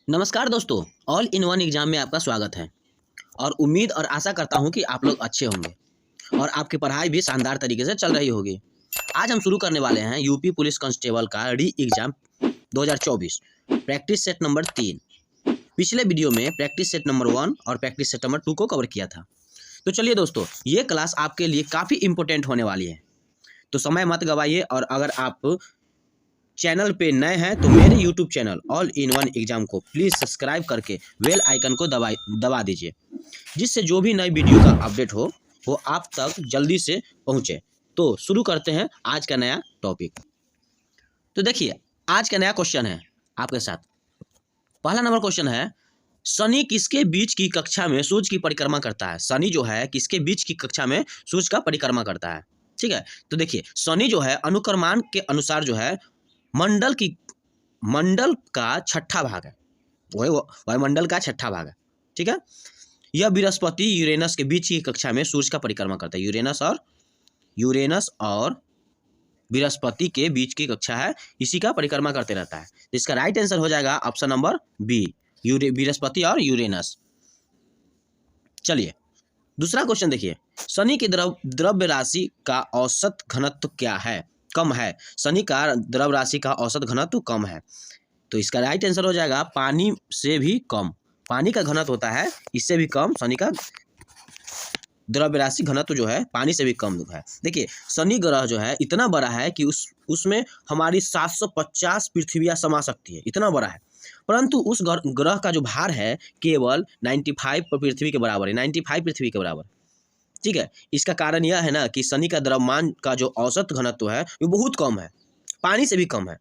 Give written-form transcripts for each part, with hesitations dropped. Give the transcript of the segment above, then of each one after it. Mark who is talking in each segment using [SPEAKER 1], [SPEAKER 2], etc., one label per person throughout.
[SPEAKER 1] नमस्कार दोस्तों, all in one exam में आपका स्वागत है और उम्मीद और आशा करता हूं कि आप लोग अच्छे होंगे और आपकी पढ़ाई भी शानदार तरीके से चल रही होगी। आज हम शुरू करने वाले हैं यूपी पुलिस कांस्टेबल का री एग्जाम 2024 प्रैक्टिस सेट नंबर 3। पिछले वीडियो में प्रैक्टिस सेट नंबर 1 और प्रैक्टिस सेट नंबर 2 को कवर किया था। तो चलिए दोस्तों, ये क्लास आपके लिए काफ़ी इंपॉर्टेंट होने वाली है, तो समय मत गवाइए। और अगर आप चैनल पे नए हैं तो मेरे YouTube channel all in one exam को प्लीज़ सब्सक्राइब करके बेल आइकन को दबा दीजिए, जिससे जो भी नई वीडियो का अपडेट हो वो आप तक जल्दी से पहुंचे। तो शुरू करते हैं आज का नया टॉपिक। तो देखिए, आज का नया क्वेश्चन है आपके साथ। पहला नंबर क्वेश्चन है, शनि किसके बीच की कक्षा में सूर्य की परिक्रमा करता है। शनि जो है किसके बीच की कक्षा में सूर्य का परिक्रमा करता है। ठीक है, तो देखिए शनि जो है अनुक्रमान के अनुसार जो है मंडल का छठा भाग है। वही वायुमंडल का छठा भाग है। ठीक है, यह बृहस्पति यूरेनस के बीच की कक्षा में सूर्य का परिक्रमा करता है। यूरेनस और बृहस्पति के बीच की कक्षा है, इसी का परिक्रमा करते रहता है। तो इसका राइट आंसर हो जाएगा ऑप्शन नंबर बी, बृहस्पति और यूरेनस। चलिए दूसरा क्वेश्चन देखिए, शनि की द्रव्य राशि का औसत घनत्व क्या है? कम है। शनि का द्रव्य राशि का औसत घनत्व कम है, तो इसका राइट आंसर हो जाएगा पानी से भी कम। पानी का घनत्व होता है इससे भी कम, शनि का द्रव्य राशि घनत्व जो है पानी से भी कम है। देखिए शनि ग्रह जो है इतना बड़ा है कि उसमें हमारी 750 पृथ्वियाँ समा सकती है, इतना बड़ा है। परंतु उस ग्रह का जो भार है केवल 95 पृथ्वी के बराबर है, 95 पृथ्वी के बराबर। ठीक है, इसका कारण यह है ना कि शनि का द्रव्यमान का जो औसत घनत्व है वो बहुत कम है, पानी से भी कम है।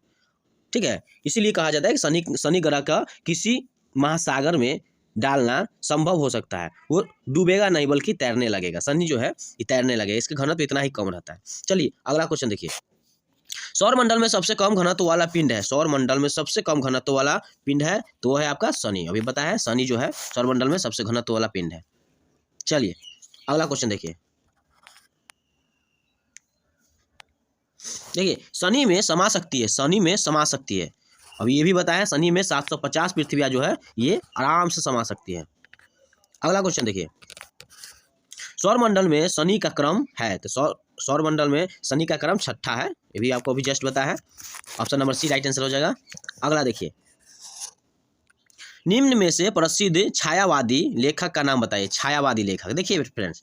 [SPEAKER 1] ठीक है, इसीलिए कहा जाता है कि शनि ग्रह का किसी महासागर में डालना संभव हो सकता है। वो डूबेगा नहीं बल्कि तैरने लगेगा। शनि जो है ये तैरने लगेगा, इसका घनत्व इतना ही कम रहता है। चलिए अगला क्वेश्चन देखिए, सौर मंडल में सबसे कम घनत्व वाला पिंड है। सौर मंडल में सबसे कम घनत्व वाला पिंड है तो वो है आपका शनि। अभी बताया है शनि जो है सौर मंडल में सबसे घनत्व वाला पिंड है। चलिए अगला क्वेश्चन देखिए, शनि में समा सकती है, शनि में समा सकती है। अब ये भी बताया शनि में 750 पृथ्वियाँ जो है ये आराम से समा सकती है। अगला क्वेश्चन देखिए, सौर मंडल में शनि का क्रम है, तो सौर मंडल में शनि का क्रम छठा है। ये भी आपको अभी जस्ट बताया है, option number C right answer हो जाएगा। अगला देखिए, निम्न में से प्रसिद्ध छायावादी लेखक का नाम बताइए। छायावादी लेखक, देखिए फ्रेंड्स,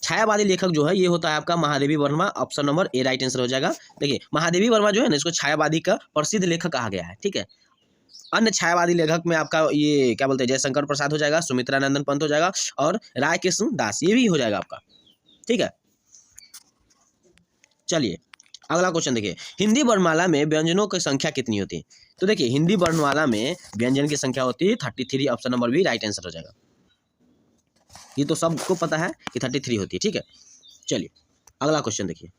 [SPEAKER 1] छायावादी लेखक जो है ये होता है आपका Mahadevi Verma. Option number A right answer हो जाएगा। देखिए महादेवी वर्मा जो है ना, इसको छायावादी का प्रसिद्ध लेखक कहा गया है। ठीक है, अन्य छायावादी लेखक में आपका ये क्या बोलते हैं, जयशंकर प्रसाद हो जाएगा, सुमित्रा नंदन पंत हो जाएगा और राय कृष्ण दास, ये भी हो जाएगा आपका। ठीक है, चलिए अगला क्वेश्चन देखिए, हिंदी वर्णमाला में व्यंजनों की संख्या कितनी होती है? तो देखिए हिंदी वर्णमाला में व्यंजन की संख्या होती है 33। Option number B right answer हो जाएगा। ये तो सबको पता है कि 33 होती है। ठीक है, चलिए अगला क्वेश्चन देखिए,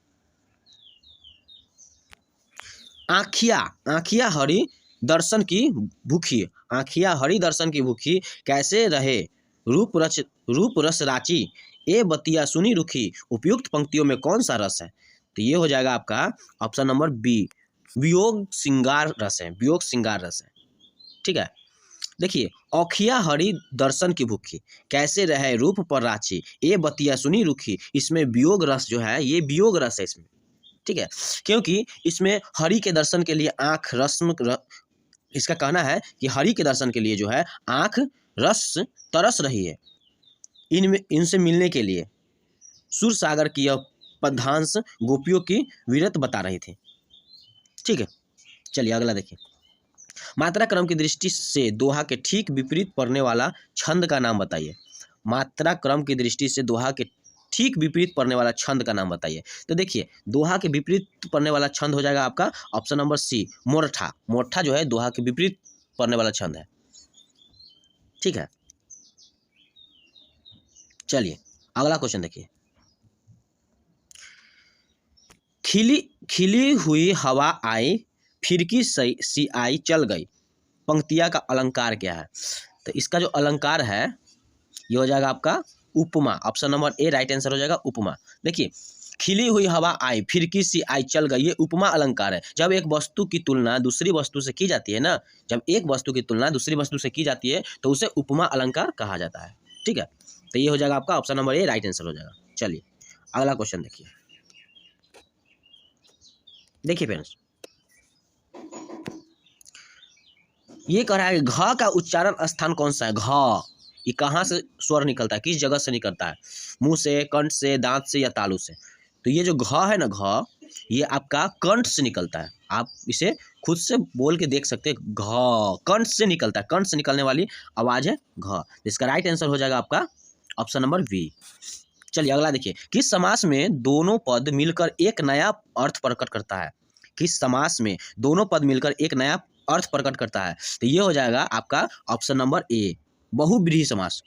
[SPEAKER 1] आँखिया हरि दर्शन की भूखी, आँखिया हरि दर्शन की भूखी, कैसे रहे रूप रस राची, ए बतिया सुनी रुखी, उपयुक्त पंक्तियों में कौन सा रस है? तो ये हो जाएगा आपका ऑप्शन नंबर बी, वियोग श्रृंगार रस है, वियोग श्रृंगार रस है। ठीक है, देखिए औखिया हरि दर्शन की भूखी, कैसे रहे रूप पर राची, ए बतिया सुनी रुखी, इसमें वियोग रस जो है ये वियोग रस है इसमें। ठीक है, क्योंकि इसमें हरि के दर्शन के लिए आँख इसका कहना है कि हरि के दर्शन के लिए जो है आँख रस तरस रही है इनसे मिलने के लिए। सुर सागर की यह पद्यांश गोपियों की वीरत बता रही थी। ठीक है, चलिए अगला देखिए, मात्रा क्रम की दृष्टि से दोहा के ठीक विपरीत पड़ने वाला छंद का नाम बताइए। मात्रा क्रम की दृष्टि से दोहा के ठीक विपरीत पड़ने वाला छंद का नाम बताइए। तो देखिए दोहा के विपरीत पड़ने वाला छंद हो जाएगा आपका ऑप्शन नंबर सी, मोरठा। मोरठा जो है दोहा के विपरीत पड़ने वाला छंद है। ठीक है, चलिए अगला क्वेश्चन देखिए, खिली हुई हवा आई, फिरकी सी आई चल गई, पंक्तिया का अलंकार क्या है? तो इसका जो अलंकार है ये हो जाएगा आपका उपमा। Option number A right answer हो जाएगा, उपमा। देखिए खिली हुई हवा आई, फिरकी सी आई चल गई, ये उपमा अलंकार है। जब एक वस्तु की तुलना दूसरी वस्तु से की जाती है ना, जब एक वस्तु की तुलना दूसरी वस्तु से की जाती है तो उसे उपमा अलंकार कहा जाता है। ठीक है, तो ये हो जाएगा आपका option number A right answer हो जाएगा। चलिए अगला क्वेश्चन देखिए। देखिए फ्रेंड्स, ये कह रहा है घ का उच्चारण स्थान कौन सा है। घ ये कहाँ से स्वर निकलता है, किस जगह से निकलता है, मुंह से, कंठ से, दांत से या तालू से। तो ये जो घ है ना, घ ये आपका कंठ से निकलता है। आप इसे खुद से बोल के देख सकते हैं, घ कंठ से निकलता है, कंठ से निकलने वाली आवाज है घ। इसका राइट आंसर हो जाएगा आपका ऑप्शन नंबर बी। चलिए अगला देखिए, किस समास में दोनों पद मिलकर एक नया अर्थ प्रकट करता है। किस समास में दोनों पद मिलकर एक नया अर्थ प्रकट करता है, तो ये हो जाएगा आपका ऑप्शन नंबर ए, बहुव्रीहि समास।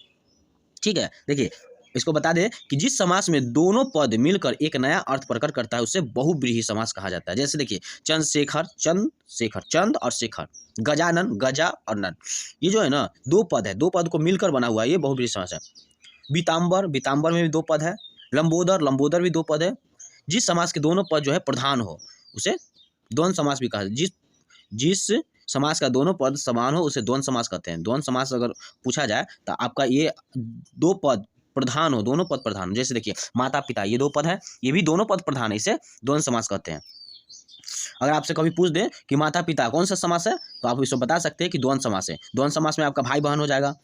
[SPEAKER 1] ठीक है, देखिए इसको बता दें कि जिस समास में दोनों पद मिलकर एक नया अर्थ प्रकट करता है उसे बहुव्रीहि समास कहा जाता है। जैसे देखिए चंद्रशेखर, चंद्रशेखर, चंद और शेखर, गजानन, गजा और नन, ये जो है ना दो पद है, दो पद को मिलकर बना हुआ है, ये बहुव्रीहि समास है। बीताम्बर, बीताम्बर में भी दो पद है। लंबोदर, लंबोदर भी दो पद है। जिस समास के दोनों पद जो है प्रधान हो उसे द्वंद्व समास भी कहा जाता है। जिस समास का दोनों पद समान हो उसे द्वंद्व समास कहते हैं। द्वंद्व समास अगर पूछा जाए तो आपका ये दो पद प्रधान हो, दोनों पद प्रधान हो। जैसे देखिए माता पिता, ये दो पद है, ये भी दोनों पद प्रधान है, इसे द्वंद्व समास कहते हैं। अगर आपसे कभी पूछ दे कि माता पिता कौन सा समास है, तो आप इसको बता सकते हैं कि द्वंद्व समास है। द्वंद्व समास में आपका भाई बहन हो जाएगा,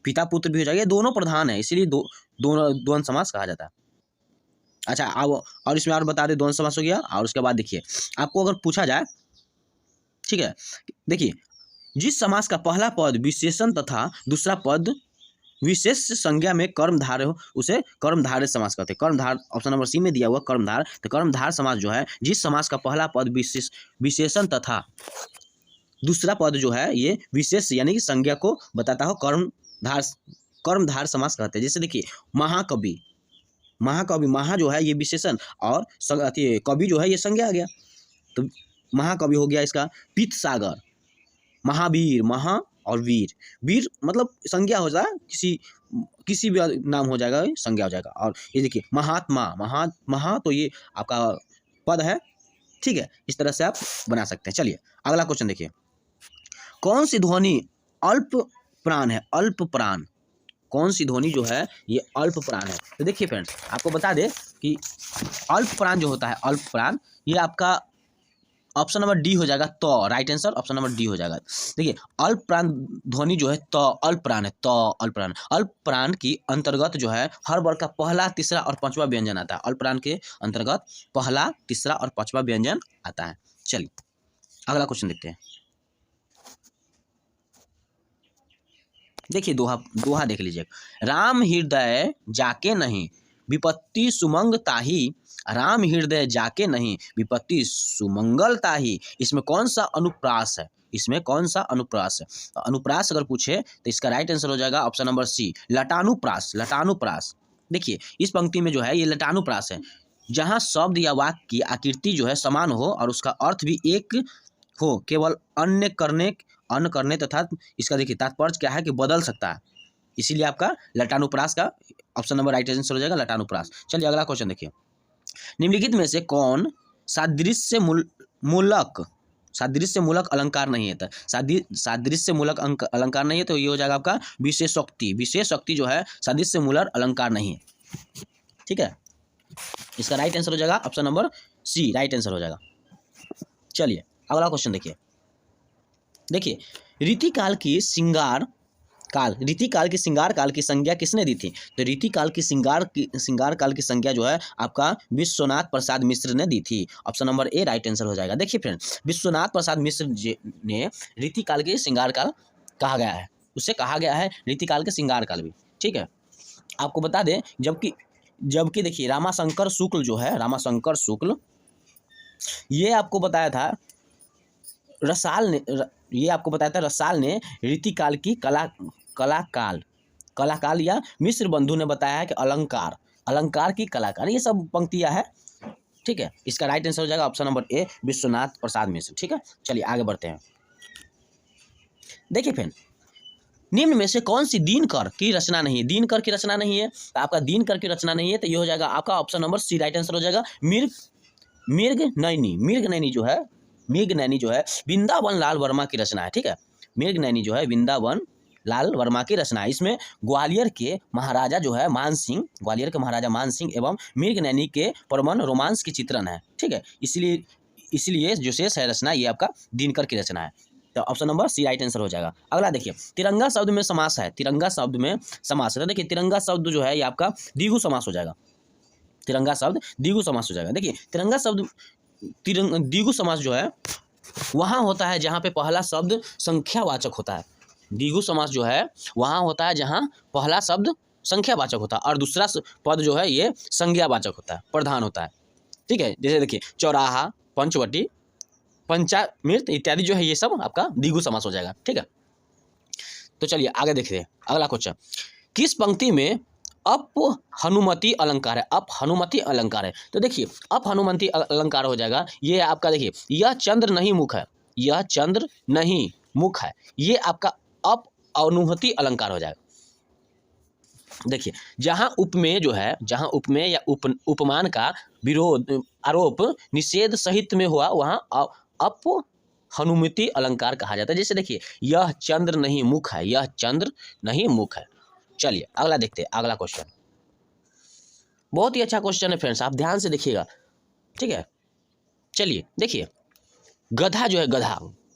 [SPEAKER 1] पिता पुत्र भी हो जाएगा, ये दोनों प्रधान है, इसीलिए दोनों द्वंद्व समास कहा जाता है। अच्छा अब और इसमें और बता दें, द्वंद्व समास हो गया। और उसके बाद देखिए आपको अगर पूछा जाए, ठीक है, देखिए जिस समास का पहला पद विशेषण तथा दूसरा पद विशेष संज्ञा में कर्मधारय हो उसे कर्मधारय समास कहते हैं। कर्मधार ऑप्शन नंबर सी में दिया हुआ कर्मधार, तो कर्मधार समास जो है जिस समास का पहला पद विशेषण तथा दूसरा पद जो है ये विशेष यानी कि संज्ञा को बताता हो, कर्मधार समास कहते हैं। जैसे देखिए महाकवि, महाकवि, महा जो है ये विशेषण और कवि जो है ये संज्ञा आ गया, तो महाकवि हो गया इसका। पीत सागर, महावीर, महा और वीर, वीर मतलब संज्ञा हो जाए, किसी भी नाम हो जाएगा, संज्ञा हो जाएगा। और ये देखिए महात्मा, महा तो ये आपका पद है। ठीक है, इस तरह से आप बना सकते हैं। चलिए अगला क्वेश्चन देखिए, कौन सी ध्वनि अल्प प्राण है। अल्प प्राण, कौन सी ध्वनि जो है ये अल्प प्राण है। तो देखिए फ्रेंड्स आपको बता दें कि अल्प प्राण जो होता है, अल्प प्राण ये आपका ऑप्शन नंबर डी हो जाएगा। तो right answer option number D हो जाएगा। देखिए अल्प प्राण ध्वनि जो है तो अल्प प्राण है, तो अल्प प्राण, अल्प प्राण की अंतर्गत जो है हर वर्ग का पहला, तीसरा और पांचवा व्यंजन आता है। अल्प प्राण के अंतर्गत पहला, तीसरा और पांचवा व्यंजन आता है। चलिए अगला क्वेश्चन देखते हैं। देखिए दोहा देख लीजिए, राम हृदय जाके नहीं विपत्ति सुमंग ताही, राम हृदय जाके नहीं विपत्ति सुमंगल ताही। इसमें कौन सा अनुप्रास है, इसमें कौन सा अनुप्रास है। तो अनुप्रास अगर पूछे तो इसका राइट आंसर हो जाएगा ऑप्शन नंबर सी, लटानुप्रास। लटानुप्रास, देखिए इस पंक्ति में जो है ये लटानुप्रास है, जहाँ शब्द या वाक्य की आकृति जो है समान हो और उसका अर्थ भी एक हो, केवल अन्न करने तथा इसका देखिए तात्पर्य क्या है कि बदल सकता है, इसीलिए आपका लटानुप्रास का ऑप्शन नंबर राइट आंसर हो जाएगा लटानुप्रास। चलिए अगला क्वेश्चन देखिए, निम्नलिखित में से कौन सादृश्य मूलक अलंकार नहीं है। तो सादृश्य मूलक अलंकार नहीं है, तो ये हो जाएगा आपका विशेषोक्ति। विशेषोक्ति जो है सादृश्य मूलक अलंकार नहीं है। ठीक है, इसका राइट आंसर हो जाएगा option number C, right answer हो जाएगा। चलिए अगला क्वेश्चन देखिए, रीतिकाल की श्रृंगार काल की संज्ञा किसने दी थी। तो रीतिकाल की श्रृंगार काल की संज्ञा जो है आपका विश्वनाथ प्रसाद मिश्र ने दी थी। Option number A right answer हो जाएगा। देखिए फ्रेंड, विश्वनाथ प्रसाद मिश्र ने रीतिकाल के श्रृंगार काल कहा गया है, उससे कहा गया है रीतिकाल के श्रृंगार काल भी। ठीक है, आपको बता दें जबकि देखिए रामाशंकर शुक्ल जो है, रामाशंकर शुक्ल ये आपको बताया था रसाल ने रीतिकाल की कलाकाल या मिश्र बंधु ने बताया है कि अलंकार की कलाकार, ये सब पंक्तियां है। ठीक है, इसका राइट आंसर हो जाएगा ऑप्शन नंबर ए, विश्वनाथ प्रसाद मिश्र। ठीक है, चलिए आगे बढ़ते हैं। देखिए फ्रेंड, निम्न में से कौन सी दिनकर की रचना नहीं है? दिनकर की रचना नहीं है, तो आपका दिनकर की रचना नहीं है, तो ये हो जाएगा आपका option number C right answer हो जाएगा। मृग नैनी जो है वृंदावन लाल वर्मा की रचना है, ठीक है। मृग नैनी जो है वृंदावन लाल वर्मा की रचना है। इसमें ग्वालियर के महाराजा मान सिंह एवं मृग नैनी के परमन रोमांस की चित्रण है, ठीक है। इसलिए जो शेष है रचना ये आपका दिनकर की रचना है, तो option number C right answer हो जाएगा। अगला देखिए, तिरंगा शब्द में समास है। तिरंगा शब्द में समास है, तो देखिए तिरंगा शब्द जो है ये आपका द्विगु समास हो जाएगा। तिरंगा शब्द द्विगु समास हो जाएगा। देखिए तिरंगा शब्द द्विगु समास जो है वहाँ होता है जहाँ पे पहला शब्द संख्यावाचक होता है। द्विगु समास जो है वहाँ होता है जहाँ पहला शब्द संख्यावाचक होता है और दूसरा पद जो है ये संज्ञावाचक होता है, प्रधान होता है, ठीक है। जैसे देखिए चौराहा, पंचवटी, पंचामृत इत्यादि जो है ये सब आपका द्विगु समास हो जाएगा, ठीक है। तो चलिए आगे देखते हैं अगला क्वेश्चन। किस पंक्ति में अप हनुमति अलंकार है? अप हनुमति अलंकार है, तो देखिए अप हनुमति अलंकार हो जाएगा ये आपका। देखिए यह चंद्र नहीं मुख है, यह चंद्र नहीं मुख है, ये आपका अप अनुमति अलंकार हो जाएगा। देखिए जहाँ उपमेय जो है, जहाँ उपमेय या उपमान का विरोध आरोप निषेध सहित में हुआ वहाँ अप हनुमति अलंकार कहा जाता है। जैसे देखिए यह चंद्र नहीं मुख है, यह चंद्र नहीं मुख है। चलिए अगला देखते हैं, अगला क्वेश्चन बहुत ही अच्छा क्वेश्चन है फ्रेंड्स, आप ध्यान से देखिएगा, ठीक है। चलिए देखिए गधा जो है,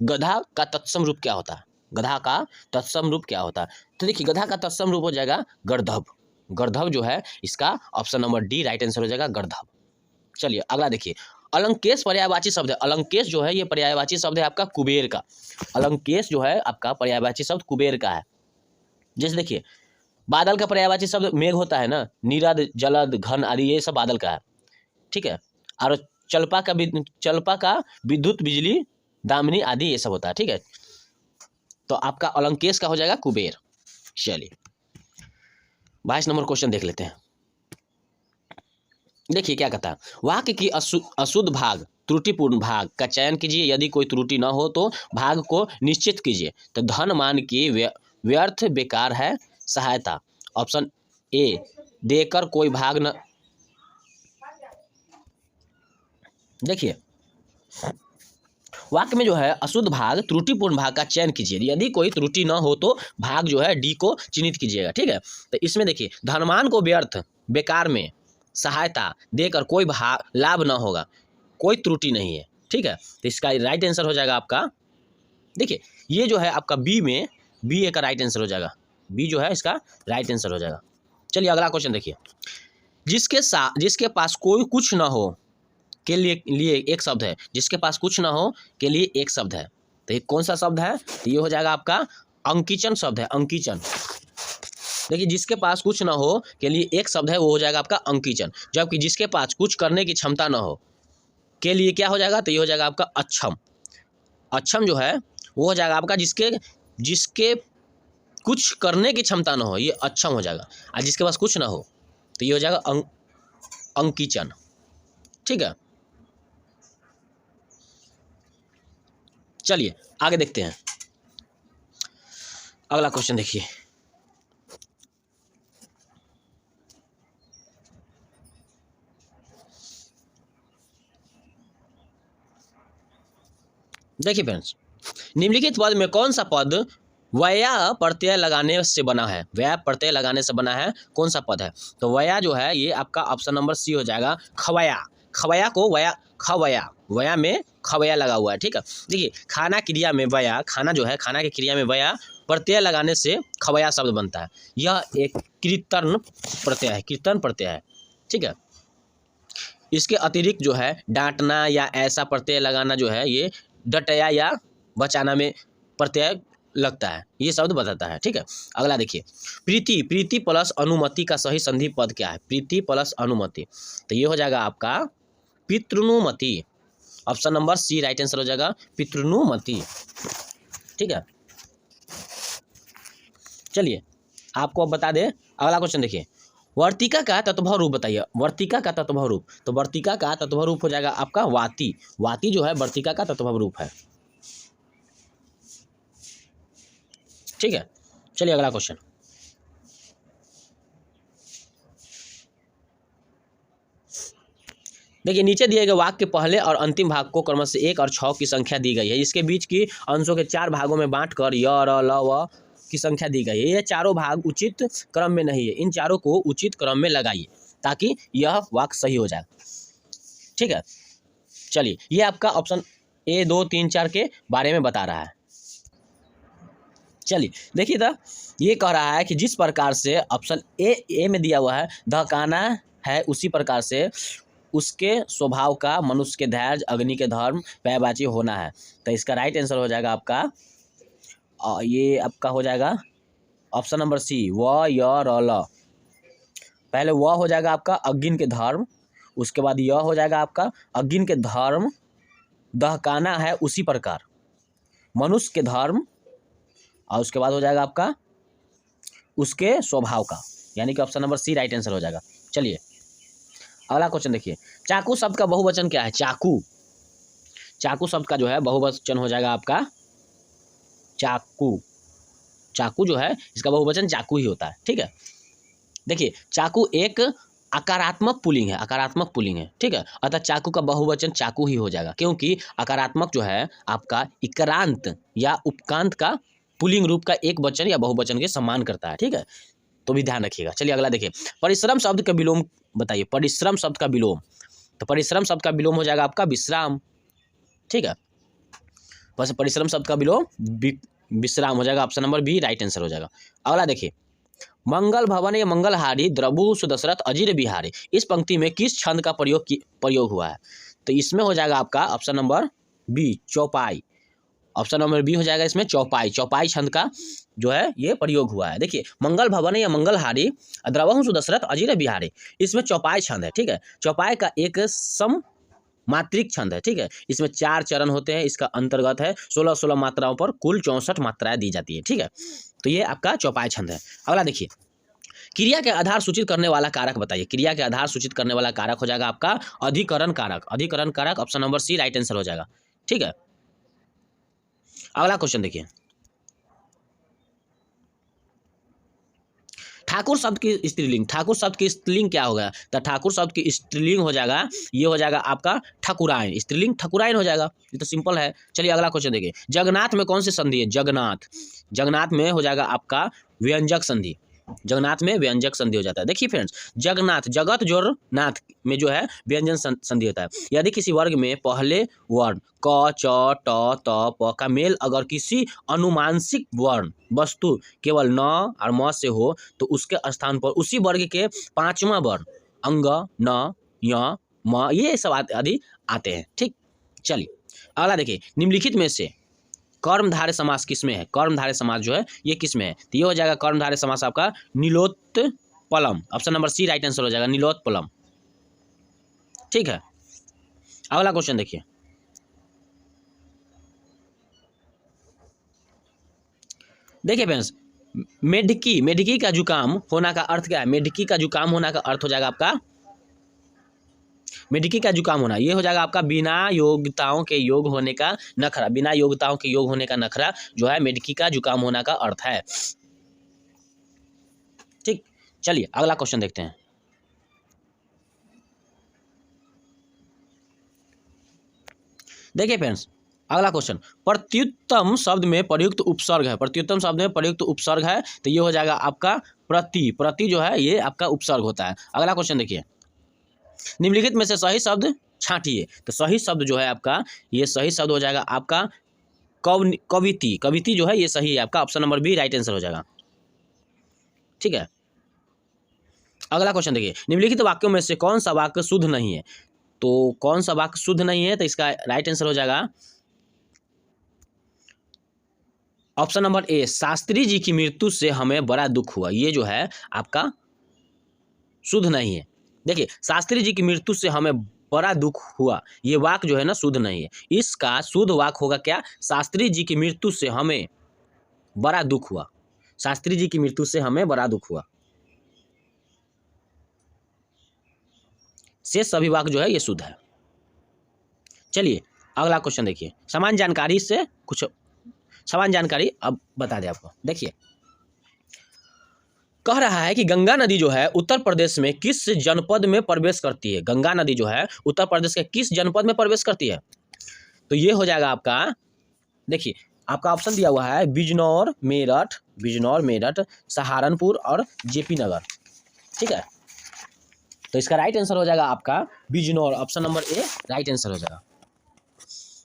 [SPEAKER 1] गधा का तत्सम रूप क्या होता है? गधा का तत्सम रूप क्या होता है? तो देखिए गधा का तत्सम रूप हो जाएगा गर्दभ। गर्दभ जो है इसका option number D right answer हो जाएगा, गर्दभ। चलिए अगला देखिए, अलंकेश पर्यायवाची शब्द है। अलंकेश जो है ये पर्यायवाची शब्द है आपका कुबेर का। अलंकेश जो है आपका पर्यायवाची शब्द कुबेर का है। जैसे देखिए बादल का पर्यायवाची शब्द मेघ होता है ना, नीरद, जलद, घन आदि ये सब बादल का है, ठीक है। और चल्पा का विद्युत, बिजली, दामिनी आदि ये सब होता है, ठीक है। तो आपका अलंकेश का हो जाएगा कुबेर। चलिए 22 नंबर क्वेश्चन देख लेते हैं। देखिए क्या कहता है, वाक्य की अशुद्ध भाग, त्रुटिपूर्ण भाग का चयन कीजिए। यदि कोई त्रुटि न हो तो भाग को निश्चित कीजिए। तो धन मान की व्यर्थ बेकार है सहायता। ऑप्शन ए देकर कोई भाग न। देखिए वाक्य में जो है अशुद्ध भाग, त्रुटिपूर्ण भाग का चयन कीजिए। यदि कोई त्रुटि न हो तो भाग जो है डी को चिन्हित कीजिएगा, ठीक है। तो इसमें देखिए धनवान को व्यर्थ बेकार में सहायता देकर कोई भाग लाभ न होगा, कोई त्रुटि नहीं है, ठीक है। तो इसका राइट आंसर हो जाएगा आपका, देखिए ये जो है आपका बी ए का राइट आंसर हो जाएगा। बी जो है इसका राइट आंसर हो जाएगा। चलिए अगला क्वेश्चन देखिए, जिसके पास कोई कुछ ना हो के लिए एक शब्द है। जिसके पास कुछ ना हो के लिए एक शब्द है, तो ये कौन सा शब्द है? तो ये हो जाएगा आपका अंकिचन शब्द है, अंकिचन। देखिए जिसके पास कुछ ना हो के लिए एक शब्द है वो हो जाएगा आपका अंकिचन। जबकि जिसके पास कुछ करने की क्षमता ना हो के लिए क्या हो जाएगा? तो ये हो जाएगा आपका अक्षम। अक्षम जो है वो हो जाएगा आपका जिसके कुछ करने की क्षमता ना हो, ये अक्षम हो जाएगा। और जिसके पास कुछ ना हो तो ये हो जाएगा अंकिचन, ठीक है। चलिए आगे देखते हैं, अगला क्वेश्चन देखिए। देखिए फ्रेंड्स, निम्नलिखित पद में कौन सा पद वया प्रत्यय लगाने से बना है? वया प्रत्यय लगाने से बना है, कौन सा पद है? तो वया जो है ये आपका ऑप्शन नंबर सी हो जाएगा, खवया। खवया को वया, खवया, वया में खवया लगा हुआ है, ठीक है। देखिए खाना क्रिया में वया, खाना जो है खाना की क्रिया में वया प्रत्यय लगाने से खवया शब्द बनता है। यह एक कीर्तन प्रत्यय है, कीर्तन प्रत्यय है, ठीक है। इसके अतिरिक्त जो है डांटना या ऐसा प्रत्यय लगाना जो है ये डटया या बचाना में प्रत्यय लगता है, ये शब्द बताता है, ठीक है। अगला देखिए, प्रीति प्लस अनुमति का सही संधि पद क्या है? प्रीति प्लस अनुमति, तो ये हो जाएगा आपका पितृनुमति। Option number C right answer हो जाएगा, पितृनुमति, ठीक है। चलिए आपको अब बता दें, अगला क्वेश्चन देखिए, वर्तिका का तत्भव रूप बताइए। वर्तिका का तत्भव रूप, तो वर्तिका का तत्भव रूप हो जाएगा आपका वाति। वाति जो है वर्तिका का तत्भव रूप है, ठीक है। चलिए अगला क्वेश्चन। देखिए नीचे दिए गए वाक्य के पहले और अंतिम भाग को क्रमशः 1 और 6 की संख्या दी गई है। इसके बीच की अंशों के 4 भागों में बांटकर य, र, ल, व की संख्या दी गई है। ये चारों भाग उचित क्रम में नहीं है, इन चारों को उचित क्रम में लगाइए ताकि यह वाक्य सही हो जाए। ठीक है, चलिए ये आपका ऑप्शन A 2 3 4 के बारे में बता रहा है। चलिए देखिए तो ये कह रहा है कि जिस प्रकार से ऑप्शन ए में दिया हुआ है धकाना है, उसी प्रकार से उसके स्वभाव का मनुष्य के धैर्य, अग्नि के धर्म, पैबाची होना है। तो इसका राइट आंसर हो जाएगा आपका ये आपका हो जाएगा ऑप्शन नंबर सी, व, य, र, ल। पहले व हो जाएगा आपका अग्नि के धर्म, उसके बाद य हो जाएगा आपका अग्नि के धर्म, दहकाना है उसी प्रकार मनुष्य के धर्म, और उसके बाद हो जाएगा आपका उसके स्वभाव का, यानी कि option number C right answer हो जाएगा। चलिए अगला क्वेश्चन देखिए। चाकू शब्द का बहुवचन क्या है? चाकू। चाकू शब्द का जो है बहुवचन हो जाएगा आपका चाकू। चाकू जो है इसका बहुवचन चाकू ही होता है। ठीक है, देखिए चाकू एक आकारात्मक पुल्लिंग है, आकारात्मक पुल्लिंग है। ठीक है, अतः चाकू का बहुवचन चाकू ही हो जाएगा, क्योंकि आकारात्मक जो है आपका इक्रांत या उपकांत का पुल्लिंग रूप का एक वचन या बहुवचन के सम्मान करता है। ठीक है, तो भी ध्यान रखिएगा। चलिए अगला देखिए। परिश्रम शब्द का विलोम बताइए। परिश्रम शब्द का विलोम, तो परिश्रम शब्द का विलोम हो जाएगा आपका विश्राम। ठीक है, बस परिश्रम शब्द का विलोम विश्राम हो जाएगा, option number B right answer हो जाएगा। अगला देखिए। मंगल भवन या मंगलहारी द्रबु सुदशरथ अजीर बिहारी, इस पंक्ति में किस छंद का प्रयोग हुआ है? तो इसमें हो जाएगा आपका ऑप्शन नंबर बी चौपाई। ऑप्शन नंबर बी हो जाएगा इसमें चौपाई। चौपाई छंद का जो है ये प्रयोग हुआ है। देखिए मंगल भवन या मंगलहारी द्रवहु सुदशरथ अजीर बिहारी, इसमें चौपाई छंद है। ठीक है, चौपाई का एक सम मात्रिक छंद है। ठीक है, इसमें 4 चरण होते हैं, इसका अंतर्गत है 16 मात्राओं पर कुल 64 मात्राएं दी जाती है। ठीक है, तो ये आपका चौपाई छंद है। अगला देखिए। क्रिया के आधार सूचित करने वाला कारक बताइए। क्रिया के आधार सूचित करने वाला कारक हो जाएगा आपका अधिकरण कारक। अधिकरण कारक option number C right answer हो जाएगा। ठीक है, अगला क्वेश्चन देखिए। ठाकुर शब्द की स्त्रीलिंग। ठाकुर शब्द की स्त्रीलिंग क्या होगा? तो ठाकुर शब्द की स्त्रीलिंग हो जाएगा, ये हो जाएगा आपका ठकुराइन। स्त्रीलिंग ठकुराइन हो जाएगा, ये तो सिंपल है। चलिए अगला क्वेश्चन देखिए। जगन्नाथ में कौन सी संधि है? जगन्नाथ। जगन्नाथ में हो जाएगा आपका व्यंजक संधि। जगन्नाथ में व्यंजक संधि हो जाता है। देखिए फ्रेंड्स, जगन्नाथ जगत जोर नाथ में जो है व्यंजन संधि होता है। यदि किसी वर्ग में पहले वर्ण क, च, ट, त, प का मेल अगर किसी अनुमानसिक वर्ण वस्तु केवल न और म से हो, तो उसके स्थान पर उसी वर्ग के 5वां वर्ण अंग, न, य, म ये सब आदि आते हैं। ठीक, चलिए अगला देखिए। निम्नलिखित में से कर्मधारय समास किसमें है? कर्मधारय समास जो है ये किसमें है? तो ये हो जाएगा कर्मधारय समास आपका नीलोत्पलम। Option number C right answer हो जाएगा, नीलोत्पलम। ठीक है, अगला क्वेश्चन देखिए। देखिए फ्रेंड्स, मेढकी, मेढकी का जुकाम होना का अर्थ क्या है? मेढकी का जुकाम होना का अर्थ हो जाएगा आपका मेढकी का जुकाम होना, ये हो जाएगा आपका बिना योग्यताओं के योग होने का नखरा। बिना योग्यताओं के योग होने का नखरा जो है मेढकी का जुकाम होना का अर्थ है। ठीक, चलिए अगला क्वेश्चन देखते हैं। देखिए फ्रेंड्स, अगला क्वेश्चन। प्रत्युत्तम शब्द में प्रयुक्त उपसर्ग है। प्रत्युत्तम शब्द में प्रयुक्त उपसर्ग है, तो ये हो जाएगा आपका प्रति। प्रति जो है ये आपका उपसर्ग होता है। अगला क्वेश्चन देखिए। निम्नलिखित में से सही शब्द छांटिए। तो सही शब्द जो है आपका, ये सही शब्द हो जाएगा आपका कविति। कविति जो है ये सही है आपका, option number B right answer हो जाएगा। ठीक है, अगला क्वेश्चन देखिए। निम्नलिखित वाक्यों में से कौन सा वाक्य शुद्ध नहीं है? तो कौन सा वाक्य शुद्ध नहीं है? तो इसका राइट आंसर हो जाएगा ऑप्शन नंबर ए, शास्त्री जी की मृत्यु से हमें बड़ा दुख हुआ। ये जो है आपका शुद्ध नहीं है। देखिए, शास्त्री जी की मृत्यु से हमें बड़ा दुख हुआ, ये वाक्य जो है ना शुद्ध नहीं है। इसका शुद्ध वाक्य होगा क्या? शास्त्री जी की मृत्यु से हमें बड़ा दुख हुआ। शास्त्री जी की मृत्यु से हमें बड़ा दुख हुआ। शेष सभी वाक्य जो है ये शुद्ध है। चलिए अगला क्वेश्चन देखिए। समान जानकारी से कुछ समान जानकारी अब बता दें आपको। देखिए कह रहा है कि गंगा नदी जो है उत्तर प्रदेश में किस जनपद में प्रवेश करती है। गंगा नदी जो है उत्तर प्रदेश के किस जनपद में प्रवेश करती है। तो ये हो जाएगा आपका, देखिए आपका ऑप्शन दिया हुआ है बिजनौर, मेरठ, सहारनपुर और जेपी नगर। ठीक है, तो इसका राइट आंसर हो जाएगा आपका Bijnor, option number A right answer हो जाएगा।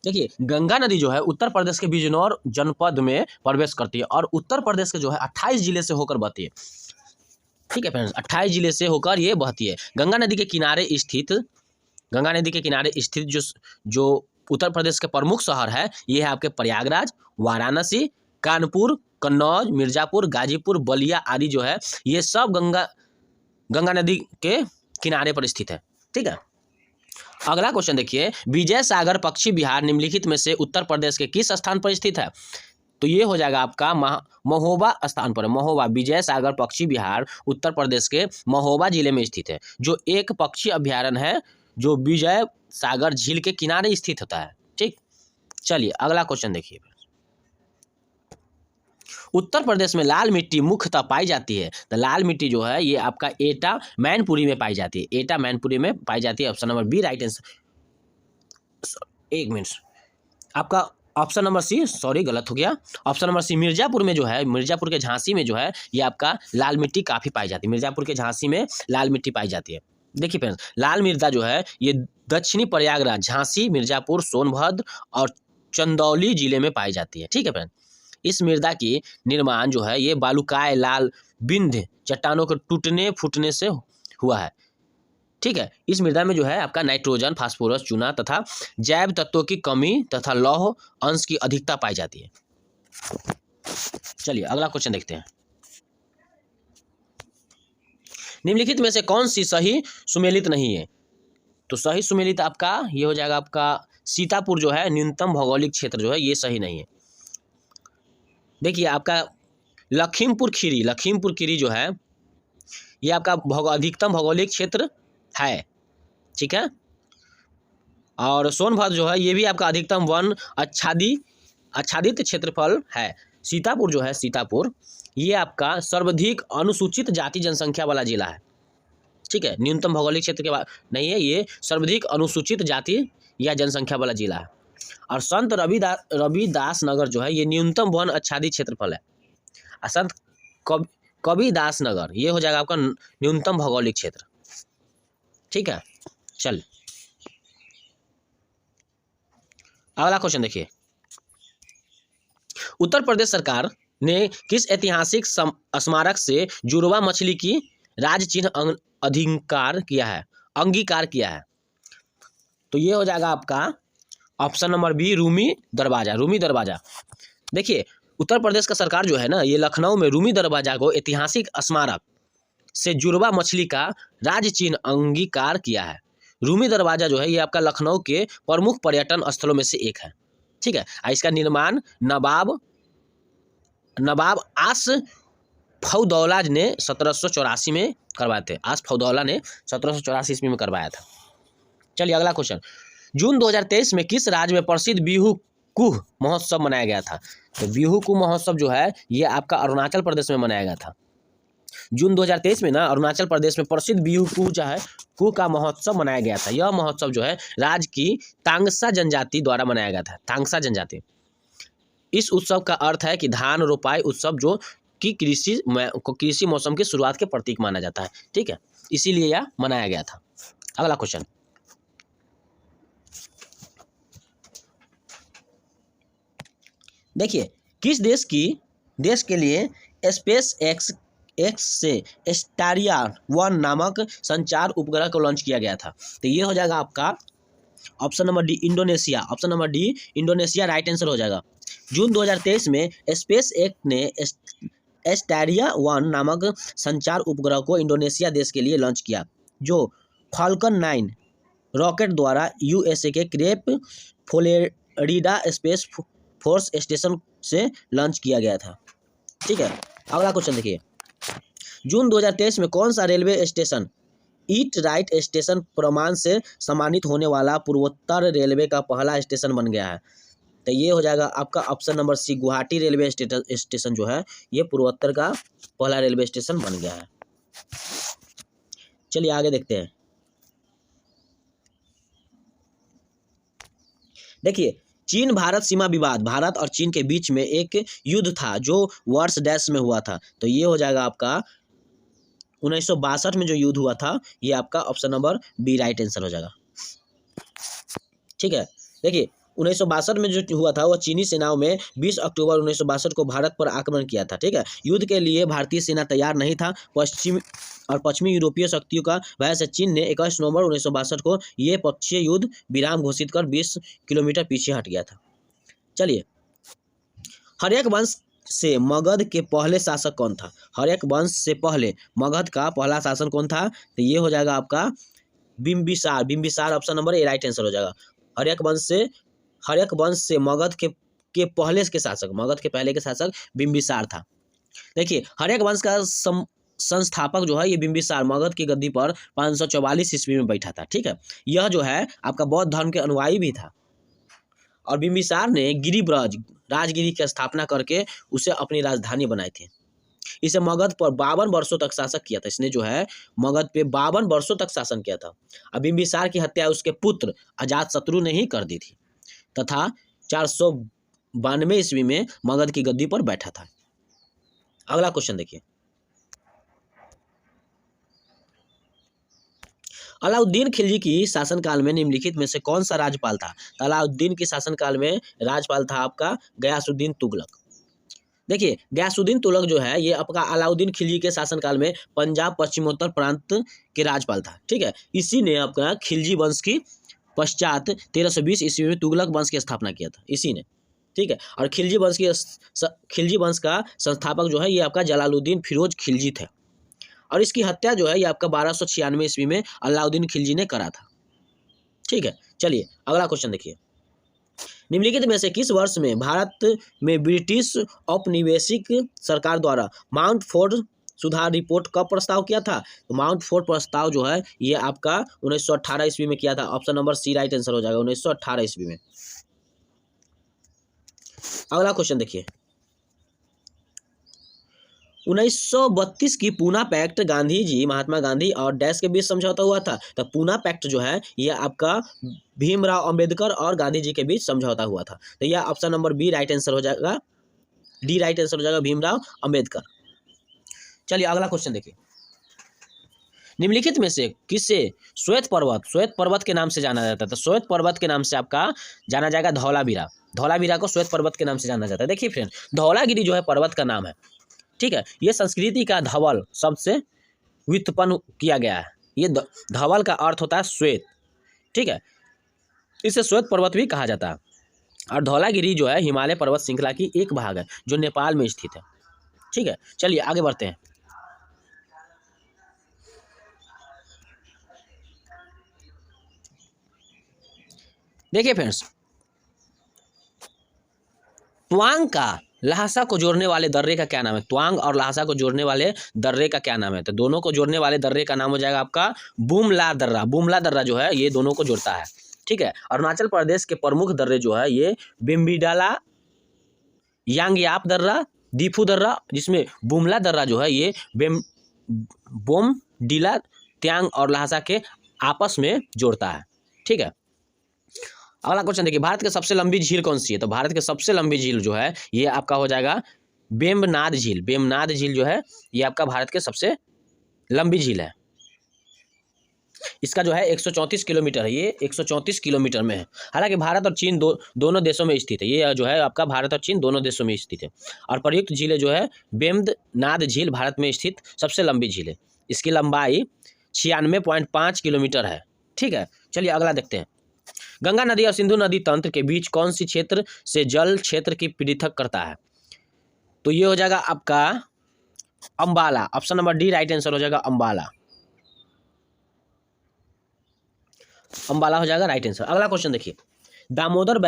[SPEAKER 1] देखिए गंगा नदी जो है उत्तर प्रदेश के बिजनौर जनपद में प्रवेश करती है और उत्तर प्रदेश के जो है 28 जिले से होकर बहती है। ठीक है फ्रेंड्स, 28 जिले से होकर ये बहती है। गंगा नदी के किनारे स्थित जो उत्तर प्रदेश के प्रमुख शहर है ये है आपके प्रयागराज, वाराणसी, कानपुर, कन्नौज, मिर्जापुर, गाजीपुर, बलिया आदि जो है ये सब गंगा नदी के किनारे पर स्थित है। ठीक है, अगला क्वेश्चन देखिए, विजय सागर पक्षी विहार निम्नलिखित में से उत्तर प्रदेश के किस स्थान पर स्थित है। तो ये हो जाएगा आपका महोबा स्थान पर। महोबा, विजय सागर पक्षी विहार उत्तर प्रदेश के महोबा जिले में स्थित है, जो एक पक्षी अभ्यारण्य है जो विजय सागर झील के किनारे स्थित होता है। ठीक, चलिए अगला क्वेश्चन देखिए, उत्तर प्रदेश में लाल मिट्टी मुख्यतः पाई जाती है। तो लाल मिट्टी जो है ये आपका एटा मैनपुरी में पाई जाती है। एटा मैनपुरी में पाई जाती है, option number B right answer. एक मिनट, आपका ऑप्शन नंबर सी, सॉरी गलत हो गया, ऑप्शन नंबर सी मिर्जापुर में जो है, मिर्जापुर के झांसी में जो है ये आपका लाल मिट्टी काफ़ी पाई जाती है। मिर्जापुर के झांसी में लाल मिट्टी पाई जाती है। देखिए फ्रेंड्स, लाल मृदा जो है ये दक्षिणी प्रयागराज, झांसी, मिर्जापुर, सोनभद्र और चंदौली जिले में पाई जाती है। ठीक है फ्रेंड्स, इस मृदा की निर्माण जो है ये बालुकाय लाल विंध्य चट्टानों के टूटने फूटने से हुआ है। ठीक है, इस मृदा में जो है आपका नाइट्रोजन, फास्फोरस, चूना तथा जैव तत्वों की कमी तथा लौह अंश की अधिकता पाई जाती है। चलिए अगला क्वेश्चन देखते हैं, निम्नलिखित में से कौन सी सही सुमेलित नहीं है। तो सही सुमेलित आपका ये हो जाएगा आपका सीतापुर जो है न्यूनतम भौगोलिक क्षेत्र जो है ये सही नहीं है। देखिए आपका लखीमपुर खीरी जो है ये आपका अधिकतम भौगोलिक क्षेत्र है। ठीक है, और सोनभद्र जो है ये भी आपका अधिकतम वन आच्छादित क्षेत्रफल है। सीतापुर जो है ये आपका सर्वाधिक अनुसूचित जाति जनसंख्या वाला जिला है। ठीक है, न्यूनतम भौगोलिक क्षेत्र के बाद नहीं है, ये सर्वाधिक अनुसूचित जाति या जनसंख्या वाला जिला है। और संत रविदास नगर जो है ये न्यूनतम वन आच्छादित क्षेत्रफल है। और संत कबीरदास नगर ये हो जाएगा आपका न्यूनतम भौगोलिक क्षेत्र। ठीक है, चल अगला क्वेश्चन देखिए, उत्तर प्रदेश सरकार ने किस ऐतिहासिक स्मारक से जुड़वा मछली की राज चिन्ह अंगीकार किया है। तो ये हो जाएगा आपका ऑप्शन नंबर बी रूमी दरवाजा। देखिए उत्तर प्रदेश का सरकार जो है ना ये लखनऊ में रूमी दरवाजा को ऐतिहासिक स्मारक से जुड़वा मछली का राज चिन्ह अंगीकार किया है। रूमी दरवाजा जो है ये आपका लखनऊ के प्रमुख पर्यटन स्थलों में से एक है। ठीक है, इसका निर्माण नवाब आसफउद्दौला ने 1784 में करवाए थे। आसफउद्दौला ने 1784 ईस्वी में करवाया था। चलिए अगला क्वेश्चन, जून 2023 में किस राज्य में प्रसिद्ध बिहू कुह महोत्सव मनाया गया था। तो बिहू कुह महोत्सव जो है ये आपका अरुणाचल प्रदेश में मनाया गया था। जून 2023 में ना अरुणाचल प्रदेश में प्रसिद्ध बिहू कुह का महोत्सव मनाया गया था। यह महोत्सव जो है राज्य की तांगसा जनजाति द्वारा मनाया गया था। तांगसा जनजाति, इस उत्सव का अर्थ है कि धान रोपाई उत्सव जो कि कृषि मौसम की शुरुआत के प्रतीक माना जाता है। ठीक है, इसीलिए यह मनाया गया था। अगला क्वेश्चन, देखिए किस देश के लिए स्पेस एक्स से स्टारिया 1 नामक संचार उपग्रह को लॉन्च किया गया था। तो ये हो जाएगा आपका option number D Indonesia. Option number D Indonesia right answer हो जाएगा। जून 2023 में स्पेस एक्स ने स्टारिया 1 नामक संचार उपग्रह को इंडोनेशिया देश के लिए लॉन्च किया, जो फाल्कन 9 रॉकेट द्वारा यूएसए के Cape Florida Space Force Station से लॉन्च किया गया था। ठीक है, अगला क्वेश्चन देखिए, जून 2023 में कौन सा railway station eat right station प्रमाण से सम्मानित होने वाला पूर्वोत्तर रेलवे का पहला स्टेशन बन गया है। तो ये हो जाएगा आपका option number C, Guwahati railway station जो है ये पूर्वोत्तर का पहला रेलवे स्टेशन बन गया है। चलिए आगे देखते हैं। देखिए, चीन भारत सीमा विवाद, भारत और चीन के बीच में एक युद्ध था जो वर्ष डैश में हुआ था। तो ये हो जाएगा आपका 1962 में जो युद्ध हुआ था, ये आपका option number B right answer हो जाएगा। ठीक है, देखिए 1962 में जो हुआ था वह चीनी सेनाओं में 20 अक्टूबर 1962 को भारत पर आक्रमण किया था। ठीक है, युद्ध के लिए भारतीय सेना तैयार नहीं था। पश्चिमी यूरोपीय शक्तियों का वजह से चीन ने 21 नवंबर 1962 को ये पक्षीय युद्ध विराम घोषित कर 20 किलोमीटर पीछे हट गया था। चलिए, हर्यक वंश से मगध के पहले शासक कौन था? हर्यक वंश से पहले मगध का पहला शासक कौन था? तो ये हो जाएगा आपका Bimbisara. Bimbisara option number A right answer हो जाएगा। हर्यक वंश से मगध के पहले के शासक, मगध के पहले के शासक बिम्बिसार था। देखिए, हर्यक वंश का संस्थापक जो है ये बिम्बिसार मगध की गद्दी पर 544 ईस्वी में बैठा था। ठीक है, यह जो है आपका बौद्ध धर्म के अनुयायी भी था और बिम्बिसार ने गिरिब्रज राजगिरी की स्थापना करके उसे अपनी राजधानी बनाई थी। इसे मगध पर 52 वर्षों तक शासक किया था। इसने जो है मगध पे 52 वर्षों तक शासन किया था। अब बिम्बिसार की हत्या उसके पुत्र अजातशत्रु ने ही कर दी थी तथा 492 ईस्वी में मगध की गद्दी पर बैठा था। अगला क्वेश्चन देखिए, अलाउद्दीन खिलजी की शासनकाल में निम्नलिखित में से कौन सा राज्यपाल था? अलाउद्दीन के शासनकाल में राज्यपाल था आपका गयासुद्दीन तुगलक। देखिए, गयासुद्दीन तुगलक जो है ये आपका अलाउद्दीन खिलजी के शासनकाल में पंजाब पश्चिमोत्तर प्रांत के राज्यपाल था। ठीक है, इसी ने आपका खिलजी वंश की पश्चात 1320 ईस्वी में तुगलक वंश की स्थापना किया था, इसी ने। ठीक है, और खिलजी वंश का संस्थापक जो है ये आपका जलालुद्दीन फिरोज खिलजी थे और इसकी हत्या जो है ये आपका 1296 ईस्वी में अलाउद्दीन खिलजी ने करा था। ठीक है, चलिए अगला क्वेश्चन देखिए, निम्नलिखित में से किस वर्ष में भारत में ब्रिटिश औपनिवेशिक सरकार द्वारा माउंट फोर्ट सुधार रिपोर्ट का प्रस्ताव किया था? तो माउंट फोर्ट प्रस्ताव जो है ये आपका 1918 ईस्वी में किया था। Option number C right answer हो जाएगा, 1918 ईस्वी में। अगला क्वेश्चन देखिए, 1932 की पूना पैक्ट गांधी जी, महात्मा गांधी और डैश के बीच समझौता हुआ था। तो पूना पैक्ट जो है ये आपका भीमराव अंबेडकर और गांधी जी के बीच समझौता हुआ था। तो यह option number B right answer हो जाएगा, डी राइट आंसर हो जाएगा, भीमराव अंबेडकर। चलिए अगला क्वेश्चन देखिए, निम्नलिखित में से किसे श्वेत पर्वत के नाम से जाना जाता है? तो श्वेत पर्वत के नाम से आपका जाना जाएगा धौलावीरा। धौलावीरा को श्वेत पर्वत के नाम से जाना जाता है। देखिए फ्रेंड, धौलागिरी जो है पर्वत का नाम है। ठीक है, ये संस्कृति का धवल शब्द से व्युत्पन्न किया गया है। ये धवल का अर्थ होता है श्वेत। ठीक है, इसे श्वेत पर्वत भी कहा जाता है और धौलागिरी जो है हिमालय पर्वत श्रृंखला की एक भाग है जो नेपाल में स्थित है। ठीक है, चलिए आगे बढ़ते हैं। देखिए फ्रेंड्स, त्वांग का लहासा को जोड़ने वाले दर्रे का क्या नाम है? त्वांग और लहासा को जोड़ने वाले दर्रे का क्या नाम है? तो दोनों को जोड़ने वाले दर्रे का नाम हो जाएगा आपका बुमला दर्रा। बुमला दर्रा जो है ये दोनों को जोड़ता है। ठीक है, अरुणाचल प्रदेश के प्रमुख दर्रे जो है ये बिम्बिडाला, यांगयाप दर्रा, दीफू दर्रा, जिसमें बुमला दर्रा जो है ये बोमडिला, त्यांग और लहासा के आपस में जोड़ता है। ठीक है, अगला क्वेश्चन देखिए, भारत की सबसे लंबी झील कौन सी है? तो भारत की सबसे लंबी झील जो है ये आपका हो जाएगा बेम्बनाद झील। बेम्बनाद झील जो है ये आपका भारत के सबसे लंबी झील है। इसका जो है 134 किलोमीटर है, ये 134 किलोमीटर में है। हालांकि भारत और चीन दोनों देशों में स्थित है। ये जो है आपका भारत और चीन दोनों देशों में स्थित है और प्रयुक्त झीलें जो है बेम्बनाद झील भारत में स्थित सबसे लंबी झील है। इसकी लंबाई 96.5 किलोमीटर है। ठीक है, चलिए अगला देखते हैं। गंगा नदी और सिंधु नदी तंत्र के बीच कौन सी क्षेत्र से जल क्षेत्र की पृथक करता है? तो ये हो जाएगा आपका Ambala. Option number D right answer हो जाएगा, अंबाला। अंबाला हो जाएगा राइट आंसर। अगला क्वेश्चन देखिए, दामोदर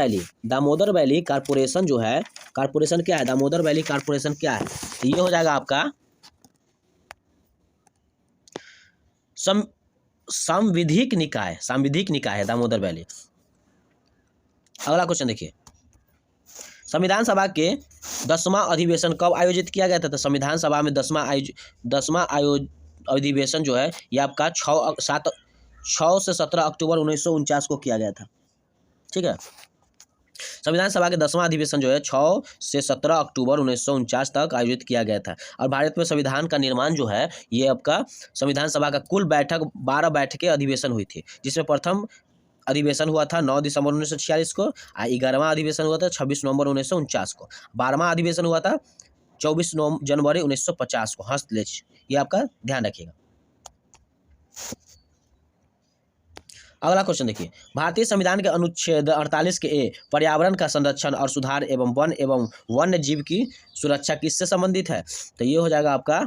[SPEAKER 1] वैली कारपोरेशन जो है, कारपोरेशन क्या है? दामोदर वैली कारपोरेशन क्या है? तो ये हो जाएगा आपका सांविधिक निकाय है दामोदर वैली। अगला क्वेश्चन देखिए, संविधान सभा के 10वां अधिवेशन कब आयोजित किया गया था? तो संविधान सभा में 10वां अधिवेशन जो है ये आपका 6 से 17 अक्टूबर 1949 को किया गया था। ठीक है, संविधान सभा के 10वां अधिवेशन जो है 6 से 17 अक्टूबर 1949 तक आयोजित किया गया था। और भारत में संविधान का निर्माण जो है ये आपका संविधान सभा का कुल बैठक 12 बैठकें अधिवेशन हुई थी, जिसमें प्रथम अधिवेशन हुआ था 9 दिसंबर 1946 को, 11वां अधिवेशन हुआ था 26 नवंबर 1949 को, 12वां अधिवेशन हुआ था 24 जनवरी 1950 को। हस्तलेख ये आपका ध्यान रखिएगा। अगला क्वेश्चन देखिए, भारतीय संविधान के अनुच्छेद 48 के ए पर्यावरण का संरक्षण और सुधार एवं वन्य जीव की सुरक्षा किससे संबंधित है? तो ये हो जाएगा आपका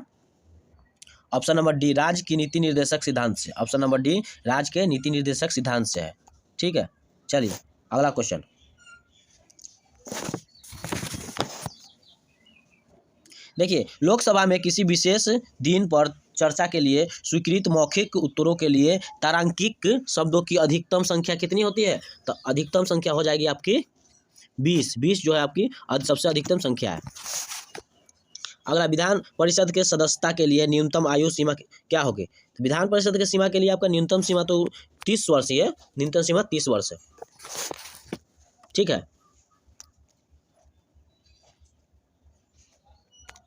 [SPEAKER 1] ऑप्शन नंबर डी, राज्य की नीति निर्देशक सिद्धांत से। ऑप्शन नंबर डी, राज्य के नीति निर्देशक सिद्धांत से है। ठीक है, चलिए अगला क्वेश्चन। देखिए, लोकसभा में किसी विशेष दिन पर चर्चा के लिए स्वीकृत मौखिक उत्तरों के लिए तारांकिक शब्दों की अधिकतम संख्या कितनी होती है? तो अधिकतम संख्या हो जाएगी आपकी 20। 20 जो है आपकी सबसे अधिकतम संख्या है। अगला, विधान परिषद के सदस्यता के लिए न्यूनतम आयु सीमा क्या होगी? तो विधान परिषद के सीमा के लिए आपका न्यूनतम सीमा तो 30 वर्ष ही है, न्यूनतम सीमा 30 वर्ष है। ठीक है,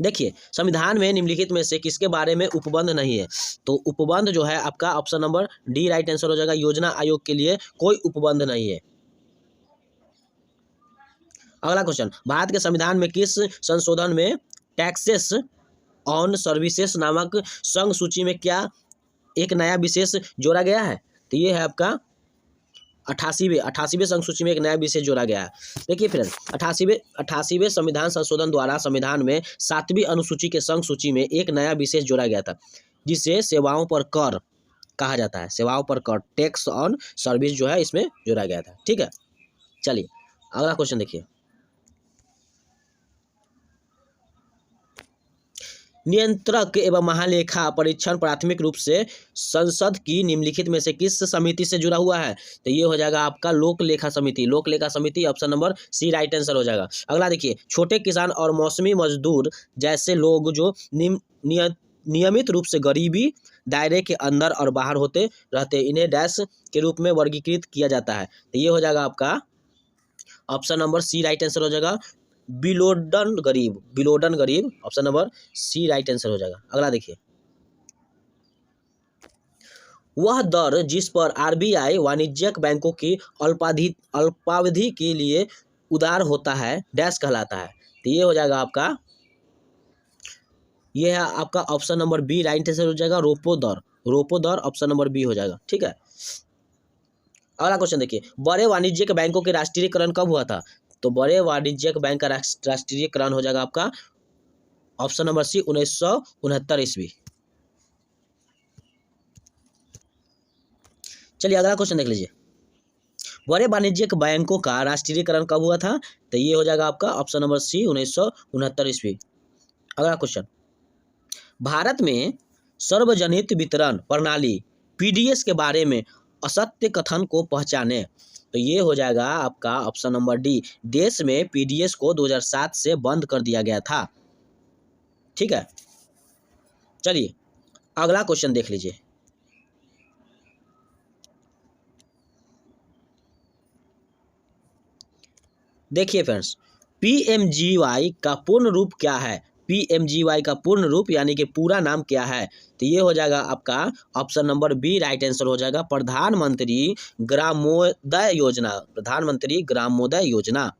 [SPEAKER 1] देखिए, संविधान में निम्नलिखित में से किसके बारे में उपबंध नहीं है? तो उपबंध जो है आपका option number D right answer हो जाएगा। योजना आयोग के लिए कोई उपबंध नहीं है। अगला क्वेश्चन, भारत के संविधान में किस संशोधन में टैक्सेस ऑन सर्विसेज नामक संघ सूची में क्या एक नया विशेष जोड़ा गया है? तो ये है आपका 88वें संघ सूची में एक नया विषय जोड़ा गया है। देखिए फ्रेंड, 88वें संविधान संशोधन द्वारा संविधान में 7वीं अनुसूची के संघ सूची में एक नया विशेष जोड़ा गया था, जिसे सेवाओं पर कर कहा जाता है। सेवाओं पर कर, टैक्स ऑन सर्विस जो है इसमें जोड़ा गया था। ठीक है, चलिए अगला क्वेश्चन देखिए, नियंत्रक एवं महालेखा परीक्षण प्राथमिक रूप से संसद की निम्नलिखित में से किस समिति से जुड़ा हुआ है? तो ये हो जाएगा आपका लोक लेखा समिति। लोक लेखा समिति option number C right answer हो जाएगा। अगला देखिए, छोटे किसान और मौसमी मजदूर जैसे लोग जो नियमित रूप से गरीबी दायरे के अंदर और बाहर होते रहते, इन्हें डैश के रूप में वर्गीकृत किया जाता है। तो ये हो जाएगा आपका option number C right answer हो जाएगा, बिलोडन गरीब। Option number C right answer हो जाएगा। अगला देखिए, वह दर जिस पर आरबीआई वाणिज्यिक बैंकों की अल्पावधि के लिए उदार होता है डैश कहलाता है। तो ये हो जाएगा आपका, ये है आपका option number B right answer हो जाएगा, रोपो दर ऑप्शन नंबर बी हो जाएगा। ठीक है, अगला क्वेश्चन देखिए, बड़े वाणिज्यिक बैंकों के राष्ट्रीयकरण कब हुआ था? तो बड़े वाणिज्यिक बैंक का राष्ट्रीयकरण हो जाएगा आपका ऑप्शन नंबर सी 1969 ईस्वी। चलिए अगला क्वेश्चन देख लीजिए, बड़े वाणिज्यिक बैंकों का राष्ट्रीयकरण कब हुआ था? तो ये हो जाएगा आपका ऑप्शन नंबर सी 1969 ईस्वी। अगला क्वेश्चन, भारत में सार्वजनिक वितरण प्रणाली पीडीएस के बारे में असत्य कथन को पहचाने। तो ये हो जाएगा आपका ऑप्शन नंबर डी, देश में पीडीएस को 2007 से बंद कर दिया गया था। ठीक है, चलिए अगला क्वेश्चन देख लीजिए, देखिए फ्रेंड्स, पीएमजीवाई का पूर्ण रूप क्या है? पीएमजीवाई का पूर्ण रूप यानी कि पूरा नाम क्या है? तो ये हो जाएगा आपका option number B right answer हो जाएगा, प्रधानमंत्री ग्रामोदय योजना। प्रधानमंत्री ग्रामोदय योजना।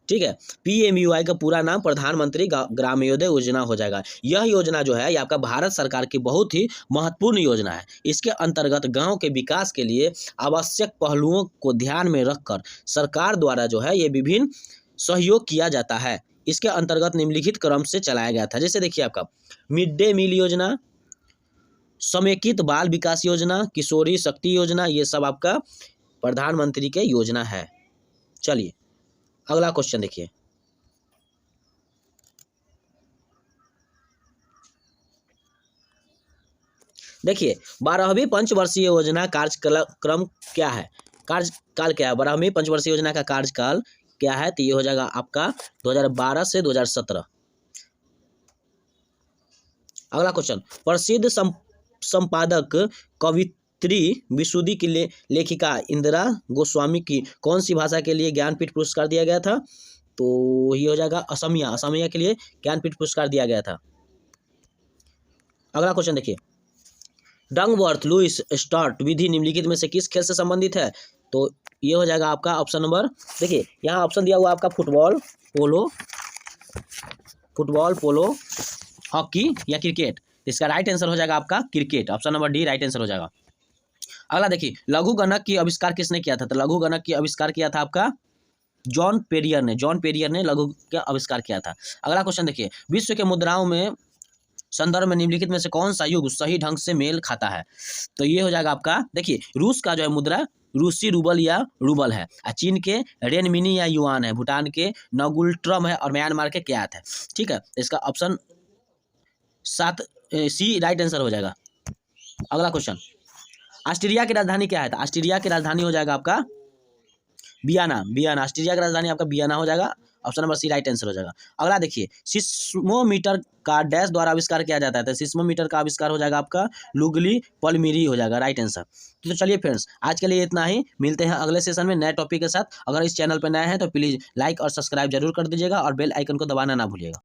[SPEAKER 1] ठीक है, पीएमयूआई का पूरा नाम प्रधानमंत्री ग्रामोदय योजना हो जाएगा। यह योजना जो है ये आपका भारत सरकार की बहुत ही महत्वपूर्ण योजना है। इसके अंतर्गत गांव के विकास के लिए आवश्यक पहलुओं को ध्यान में रखकर सरकार द्वारा जो है ये विभिन्न सहयोग किया जाता है। इसके अंतर्गत निम्नलिखित क्रम से चलाया गया था, जैसे देखिए आपका मिड डे मील योजना, समेकित बाल विकास योजना, किशोरी शक्ति योजना, ये सब आपका प्रधानमंत्री के योजना है। चलिए अगला क्वेश्चन देखिए, देखिए 12वीं पंचवर्षीय योजना कार्यक्रम क्या है? कार्यकाल क्या है? 12वीं पंचवर्षीय योजना का कार्यकाल क्या है, तो ये हो जाएगा आपका 2012 से 2017। अगला क्वेश्चन, प्रसिद्ध संपादक कवित्री विशुद्धि की लेखिका इंदिरा गोस्वामी की कौन सी भाषा के लिए ज्ञानपीठ पुरस्कार दिया गया था, तो ये हो जाएगा असमिया, असमिया के लिए ज्ञानपीठ पुरस्कार दिया गया था। अगला क्वेश्चन देखिए, डंकवर्थ लुईस स्टार्ट विधि निम्नलिखित में से किस खेल से संबंधित है, तो ये हो जाएगा आपका ऑप्शन नंबर, देखिए यहाँ ऑप्शन दिया हुआ आपका फुटबॉल, पोलो, हॉकी या क्रिकेट। इसका राइट आंसर हो जाएगा आपका cricket, option number D right answer हो जाएगा। अगला देखिए, लघु गणक की आविष्कार किसने किया था, तो लघु गणक की आविष्कार किया था आपका जॉन पेरियर ने लघु का आविष्कार किया था। अगला क्वेश्चन देखिए, विश्व के मुद्राओं में संदर्भ में निम्नलिखित में से कौन सा युग सही ढंग से मेल खाता है, तो ये हो जाएगा आपका, देखिए रूस का जो है मुद्रा रूसी रूबल या रूबल है, चीन के रेनमिनी या युआन है, भूटान के नगुल्ट्रम है और म्यांमार के क्यात है। ठीक है, इसका ऑप्शन 7 सी राइट आंसर हो जाएगा। अगला क्वेश्चन, ऑस्ट्रिया की राजधानी क्या है, तो ऑस्ट्रिया की राजधानी हो जाएगा आपका वियना, ऑस्ट्रिया की राजधानी आपका वियना हो जाएगा, option number C right answer हो जाएगा। अगला देखिए, सिस्मोमीटर का डैश द्वारा आविष्कार किया जाता है, तो सिस्मोमीटर का आविष्कार हो जाएगा आपका लुगली पॉलिमेरी हो जाएगा राइट आंसर। तो चलिए फ्रेंड्स, आज के लिए इतना ही, मिलते हैं अगले सेशन में नए टॉपिक के साथ। अगर इस चैनल पर नए हैं तो प्लीज़ लाइक और सब्सक्राइब जरूर कर दीजिएगा और बेल आइकन को दबाना ना भूलिएगा।